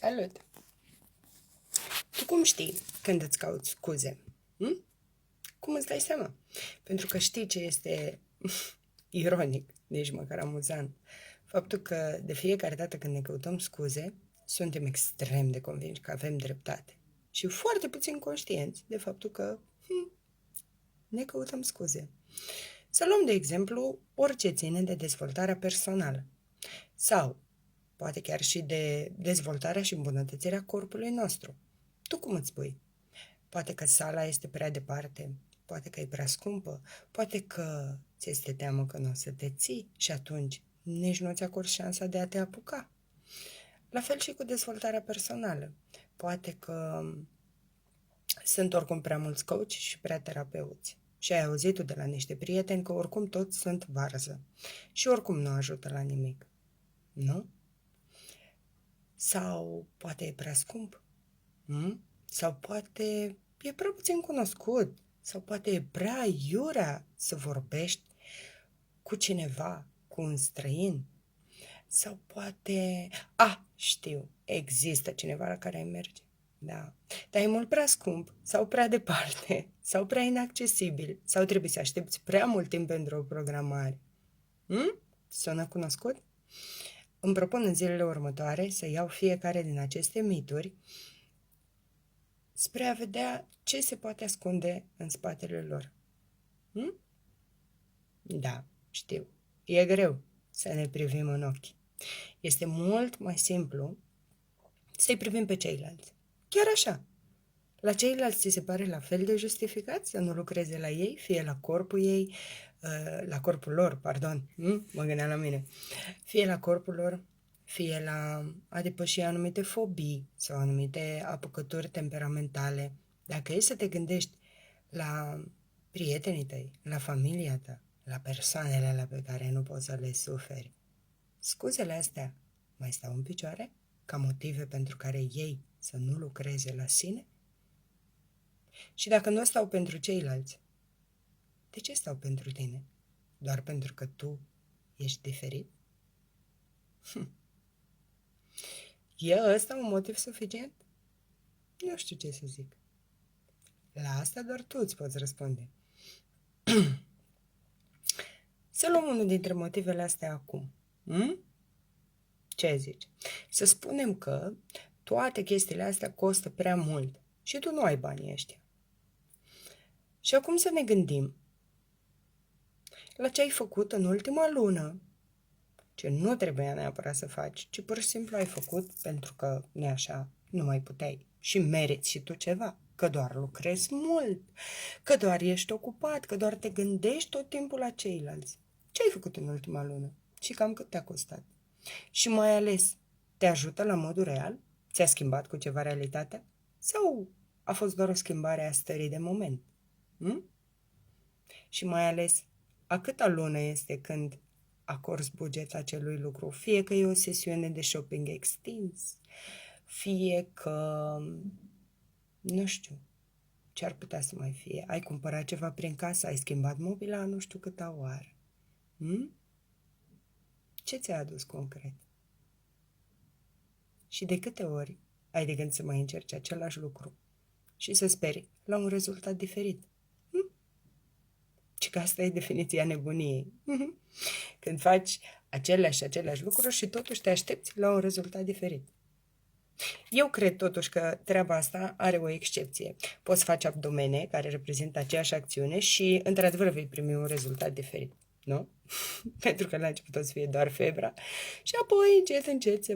Salut! Tu cum știi când îți cauți scuze? Cum îți dai seama? Pentru că știi ce este ironic, nici măcar amuzant. Faptul că de fiecare dată când ne căutăm scuze, suntem extrem de convinși că avem dreptate. Și foarte puțin conștienți de faptul că ne căutăm scuze. Să luăm de exemplu orice ține de dezvoltarea personală. Sau poate chiar și de dezvoltarea și îmbunătățirea corpului nostru. Tu cum îți spui? Poate că sala este prea departe, poate că e prea scumpă, poate că ți este teamă că nu o să te ții și atunci nici nu ți acorzi șansa de a te apuca. La fel și cu dezvoltarea personală. Poate că sunt oricum prea mulți coach și prea terapeuți. Și ai auzit tu de la niște prieteni că oricum toți sunt varză și oricum nu ajută la nimic. Nu? Sau poate e prea scump? Sau poate e prea puțin cunoscut? Sau poate e prea iurea să vorbești cu cineva, cu un străin? Sau poate... știu, există cineva la care ai merge. Da. Dar e mult prea scump, sau prea departe, sau prea inaccesibil, sau trebuie să aștepți prea mult timp pentru o programare. Sună cunoscut? Îmi propun în zilele următoare să iau fiecare din aceste mituri spre a vedea ce se poate ascunde în spatele lor. Da, știu, e greu să ne privim în ochi. Este mult mai simplu să-i privim pe ceilalți. Chiar așa. La ceilalți ți se pare la fel de justificat să nu lucreze la ei, fie la corpul ei, la corpul lor, pardon, mă gândeam la mine, fie la corpul lor, fie la a depăși anumite fobii sau anumite apucături temperamentale. Dacă e să te gândești la prietenii tăi, la familia ta, la persoanele alea pe care nu poți să le suferi, scuzele astea mai stau în picioare ca motive pentru care ei să nu lucreze la sine? Și dacă nu stau pentru ceilalți, de ce stau pentru tine? Doar pentru că tu ești diferit? E ăsta un motiv suficient? Nu știu ce să zic. La asta doar tu îți poți răspunde. Să luăm unul dintre motivele astea acum. Ce zici? Să spunem că toate chestiile astea costă prea mult și tu nu ai banii ăștia. Și acum să ne gândim la ce ai făcut în ultima lună, ce nu trebuia neapărat să faci, ci pur și simplu ai făcut pentru că nu așa, nu mai puteai și meriți și tu ceva, că doar lucrezi mult, că doar ești ocupat, că doar te gândești tot timpul la ceilalți. Ce ai făcut în ultima lună și cam cât te-a costat? Și mai ales, te ajută la modul real? Ți-a schimbat cu ceva realitatea? Sau a fost doar o schimbare a stării de moment? Și mai ales, a câta lună este când acorzi buget acelui lucru? Fie că e o sesiune de shopping extins, fie că, nu știu, ce ar putea să mai fie? Ai cumpărat ceva prin casă, ai schimbat mobila nu știu câta oară. Ce ți-a adus concret? Și de câte ori ai de gând să mai încerci același lucru și să speri la un rezultat diferit? Și că asta e definiția nebuniei. Când faci aceleași lucruri și totuși te aștepți la un rezultat diferit. Eu cred totuși că treaba asta are o excepție. Poți face abdomene care reprezintă aceeași acțiune și într-adevăr vei primi un rezultat diferit. Nu? Pentru că la început o să fie doar febra și apoi încet se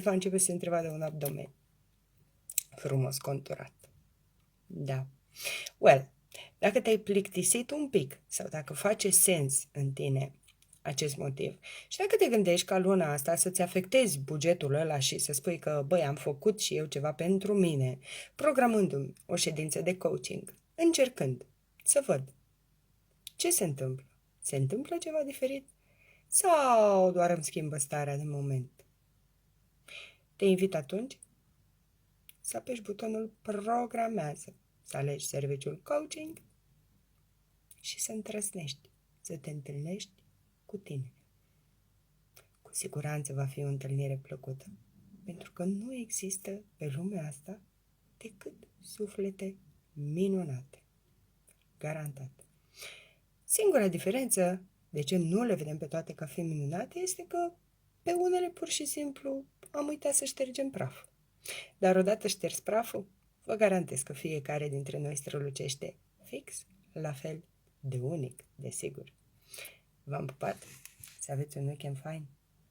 va începe să se întrevadă un abdomen frumos conturat. Da. Well, dacă te-ai plictisit un pic sau dacă face sens în tine acest motiv și dacă te gândești ca luna asta să-ți afectezi bugetul ăla și să spui că, băi, am făcut și eu ceva pentru mine, programându-mi o ședință de coaching, încercând să văd ce se întâmplă. Se întâmplă ceva diferit? Sau doar îmi schimbă starea de moment? Te invit atunci să apeși butonul programează, să alegi serviciul coaching și să întrăsnești, să te întâlnești cu tine. Cu siguranță va fi o întâlnire plăcută. Pentru că nu există pe lumea asta decât suflete minunate. Garantat. Singura diferență de ce nu le vedem pe toate ca fiind minunate este că pe unele pur și simplu am uitat să ștergem praful. Dar odată șters praful, vă garantez că fiecare dintre noi strălucește fix la fel de unic, desigur. V-am pupat, să aveți un weekend fain!